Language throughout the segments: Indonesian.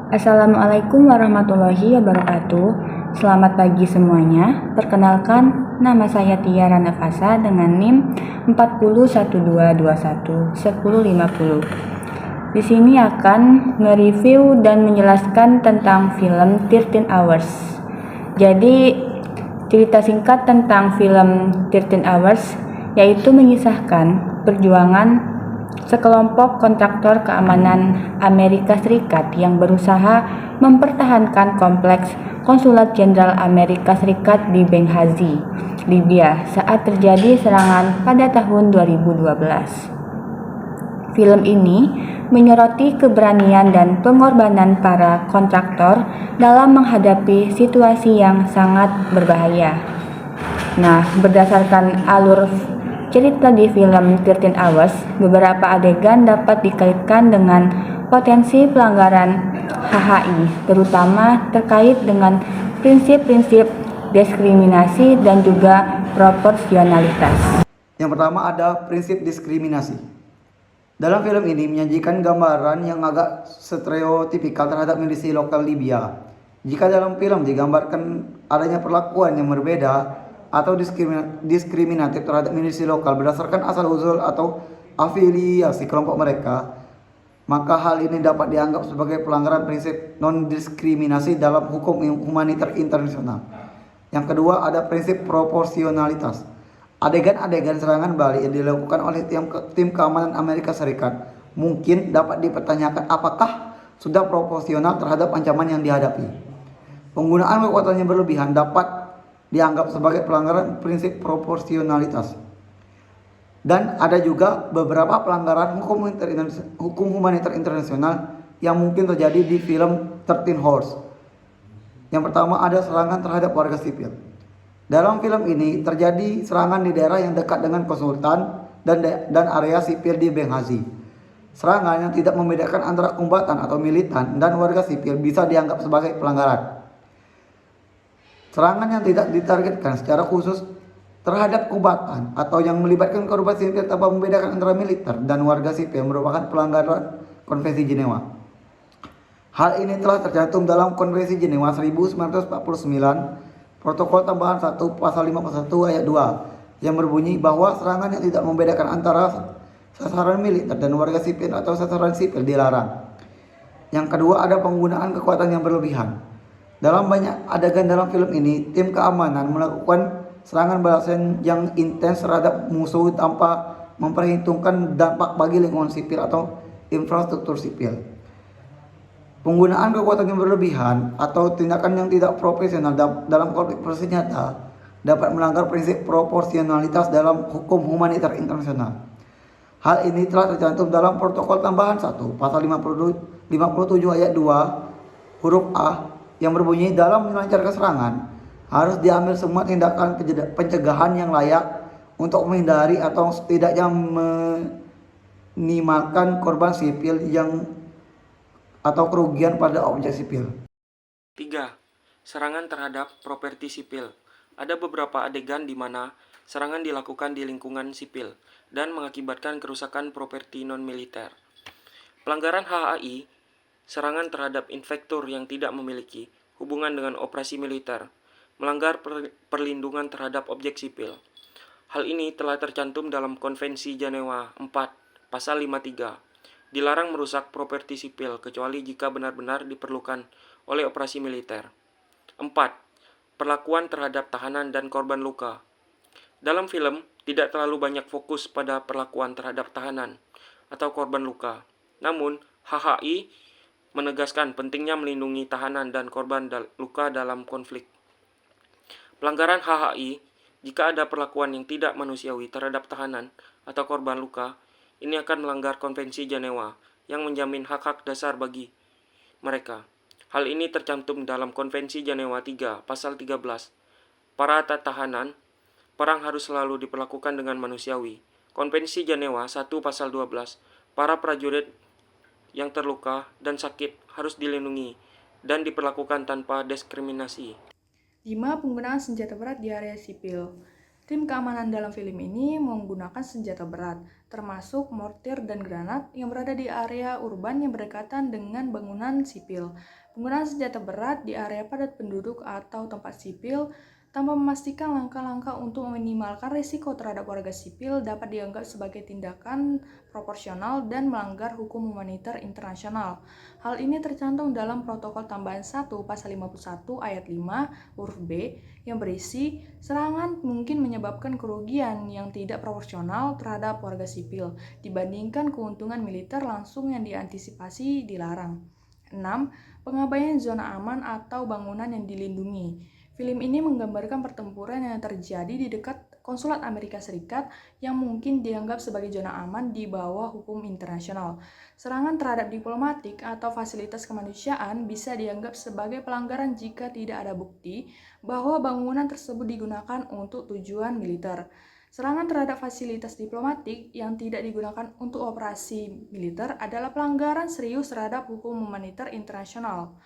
Assalamualaikum warahmatullahi wabarakatuh. Selamat pagi semuanya. Perkenalkan, nama saya Tiara Nafasa dengan NIM 4012211050. Di sini akan nge-review dan menjelaskan tentang film 13 Hours. Jadi, cerita singkat tentang film 13 Hours yaitu mengisahkan perjuangan sekelompok kontraktor keamanan Amerika Serikat yang berusaha mempertahankan kompleks Konsulat Jenderal Amerika Serikat di Benghazi, Libya saat terjadi serangan pada tahun 2012. Film ini menyoroti keberanian dan pengorbanan para kontraktor dalam menghadapi situasi yang sangat berbahaya. Nah, berdasarkan alur cerita di film 13 Hours, beberapa adegan dapat dikaitkan dengan potensi pelanggaran HHI, terutama terkait dengan prinsip-prinsip diskriminasi dan juga proporsionalitas. Yang pertama ada prinsip diskriminasi. Dalam film ini menyajikan gambaran yang agak stereotipikal terhadap milisi lokal Libya. Jika dalam film digambarkan adanya perlakuan yang berbeda atau diskriminatif terhadap milisi lokal berdasarkan asal-usul atau afiliasi kelompok mereka, maka hal ini dapat dianggap sebagai pelanggaran prinsip non-diskriminasi dalam hukum humaniter internasional. Yang kedua ada prinsip proporsionalitas. Adegan-adegan serangan balik yang dilakukan oleh tim keamanan Amerika Serikat mungkin dapat dipertanyakan apakah sudah proporsional terhadap ancaman yang dihadapi. Penggunaan kekuatan yang berlebihan dapat dianggap sebagai pelanggaran prinsip proporsionalitas. Dan ada juga beberapa pelanggaran hukum humaniter internasional yang mungkin terjadi di film 13 Hours. Yang pertama ada serangan terhadap warga sipil. Dalam film ini terjadi serangan di daerah yang dekat dengan konsultan dan area sipil di Benghazi. Serangan yang tidak membedakan antara kombatan atau militan dan warga sipil bisa dianggap sebagai pelanggaran. Serangan yang tidak ditargetkan secara khusus terhadap kombatan atau yang melibatkan korban sipil tanpa membedakan antara militer dan warga sipil merupakan pelanggaran Konvensi Jenewa. Hal ini telah tercantum dalam Konvensi Jenewa 1949, Protokol Tambahan 1 Pasal 51 Ayat 2 yang berbunyi bahwa serangan yang tidak membedakan antara sasaran militer dan warga sipil atau sasaran sipil dilarang. Yang kedua ada penggunaan kekuatan yang berlebihan. Dalam banyak adegan dalam film ini, tim keamanan melakukan serangan balasan yang intens terhadap musuh tanpa memperhitungkan dampak bagi lingkungan sipil atau infrastruktur sipil. Penggunaan kekuatan yang berlebihan atau tindakan yang tidak profesional dalam konflik bersenjata dapat melanggar prinsip proporsionalitas dalam hukum humaniter internasional. Hal ini telah tercantum dalam Protokol Tambahan 1 Pasal 57 Ayat 2 huruf A yang berbunyi dalam melancarkan serangan harus diambil semua tindakan pencegahan yang layak untuk menghindari atau setidaknya meminimalkan korban sipil atau kerugian pada objek sipil. 3. Serangan terhadap properti sipil. Ada beberapa adegan di mana serangan dilakukan di lingkungan sipil dan mengakibatkan kerusakan properti non-militer. Pelanggaran HHI, serangan terhadap infrastruktur yang tidak memiliki hubungan dengan operasi militer, melanggar perlindungan terhadap objek sipil. Hal ini telah tercantum dalam Konvensi Jenewa 4 Pasal 53. Dilarang merusak properti sipil kecuali jika benar-benar diperlukan oleh operasi militer. 4. Perlakuan terhadap tahanan dan korban luka. Dalam film, tidak terlalu banyak fokus pada perlakuan terhadap tahanan atau korban luka. Namun, HHI menegaskan pentingnya melindungi tahanan dan korban luka dalam konflik. Pelanggaran HHI, jika ada perlakuan yang tidak manusiawi terhadap tahanan atau korban luka, ini akan melanggar Konvensi Jenewa yang menjamin hak-hak dasar bagi mereka. Hal ini tercantum dalam Konvensi Jenewa 3 Pasal 13. Para tahanan perang harus selalu diperlakukan dengan manusiawi. Konvensi Jenewa 1 Pasal 12. Para prajurit yang terluka dan sakit harus dilindungi dan diperlakukan tanpa diskriminasi. 5. Penggunaan senjata berat di area sipil. Tim keamanan dalam film ini menggunakan senjata berat termasuk mortir dan granat yang berada di area urban yang berdekatan dengan bangunan sipil. Penggunaan senjata berat di area padat penduduk atau tempat sipil tanpa memastikan langkah-langkah untuk meminimalkan risiko terhadap warga sipil dapat dianggap sebagai tindakan proporsional dan melanggar hukum humaniter internasional. Hal ini tercantum dalam Protokol Tambahan 1 Pasal 51 Ayat 5 huruf B yang berisi serangan mungkin menyebabkan kerugian yang tidak proporsional terhadap warga sipil dibandingkan keuntungan militer langsung yang diantisipasi dilarang. 6. Pengabaian zona aman atau bangunan yang dilindungi. Film ini menggambarkan pertempuran yang terjadi di dekat konsulat Amerika Serikat yang mungkin dianggap sebagai zona aman di bawah hukum internasional. Serangan terhadap diplomatik atau fasilitas kemanusiaan bisa dianggap sebagai pelanggaran jika tidak ada bukti bahwa bangunan tersebut digunakan untuk tujuan militer. Serangan terhadap fasilitas diplomatik yang tidak digunakan untuk operasi militer adalah pelanggaran serius terhadap hukum humaniter internasional.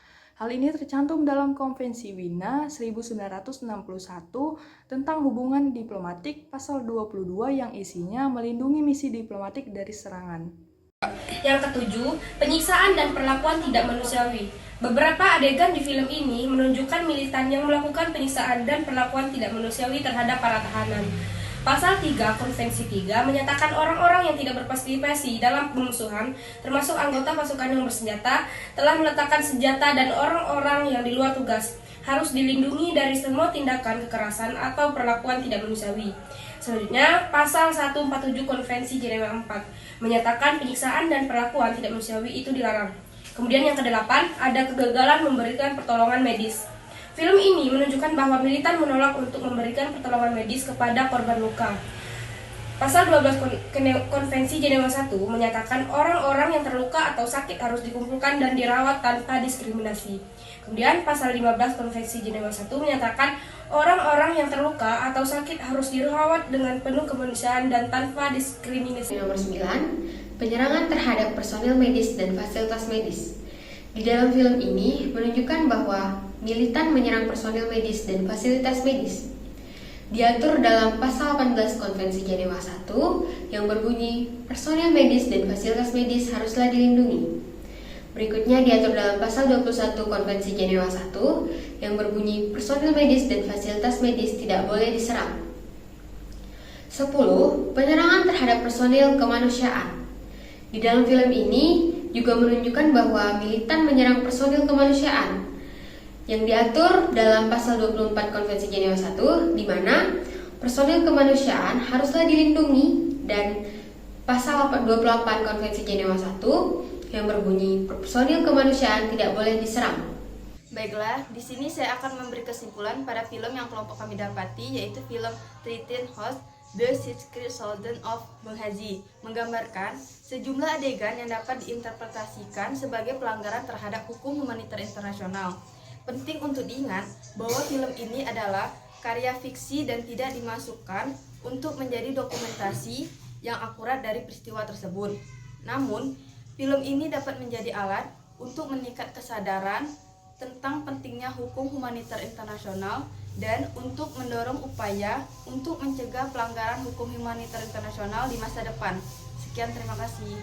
Hal ini tercantum dalam Konvensi Wina 1961 tentang hubungan diplomatik pasal 22 yang isinya melindungi misi diplomatik dari serangan. Yang ketujuh, penyiksaan dan perlakuan tidak manusiawi. Beberapa adegan di film ini menunjukkan militan yang melakukan penyiksaan dan perlakuan tidak manusiawi terhadap para tahanan. Pasal 3 Konvensi 3 menyatakan orang-orang yang tidak berpartisipasi dalam pemusuhan, termasuk anggota pasukan yang bersenjata, telah meletakkan senjata dan orang-orang yang di luar tugas, harus dilindungi dari semua tindakan kekerasan atau perlakuan tidak manusiawi. Selanjutnya, Pasal 147 Konvensi Jenewa 4 menyatakan penyiksaan dan perlakuan tidak manusiawi itu dilarang. Kemudian yang kedelapan, ada kegagalan memberikan pertolongan medis. Film ini menunjukkan bahwa militan menolak untuk memberikan pertolongan medis kepada korban luka. Pasal 12 Konvensi Jenewa 1 menyatakan orang-orang yang terluka atau sakit harus dikumpulkan dan dirawat tanpa diskriminasi. Kemudian Pasal 15 Konvensi Jenewa 1 menyatakan orang-orang yang terluka atau sakit harus dirawat dengan penuh kemanusiaan dan tanpa diskriminasi. Nomor 9, penyerangan terhadap personil medis dan fasilitas medis. Di dalam film ini menunjukkan bahwa militan menyerang personil medis dan fasilitas medis. Diatur dalam Pasal 18 Konvensi Jenewa 1 yang berbunyi personil medis dan fasilitas medis haruslah dilindungi. Berikutnya diatur dalam Pasal 21 Konvensi Jenewa 1 yang berbunyi personil medis dan fasilitas medis tidak boleh diserang. 10. Penyerangan terhadap personil kemanusiaan. Di dalam film ini juga menunjukkan bahwa militan menyerang personil kemanusiaan yang diatur dalam Pasal 24 Konvensi Jenewa 1 di mana personil kemanusiaan haruslah dilindungi, dan Pasal 28 Konvensi Jenewa 1 yang berbunyi personil kemanusiaan tidak boleh diserang. Baiklah, di sini saya akan memberi kesimpulan pada film yang kelompok kami dapati, yaitu film 13 Hosts The Secret Soldier of Benghazi, menggambarkan sejumlah adegan yang dapat diinterpretasikan sebagai pelanggaran terhadap hukum humaniter internasional. Penting untuk diingat bahwa film ini adalah karya fiksi dan tidak dimasukkan untuk menjadi dokumentasi yang akurat dari peristiwa tersebut. Namun, film ini dapat menjadi alat untuk meningkat kesadaran tentang pentingnya hukum humaniter internasional dan untuk mendorong upaya untuk mencegah pelanggaran hukum humaniter internasional di masa depan. Sekian, terima kasih.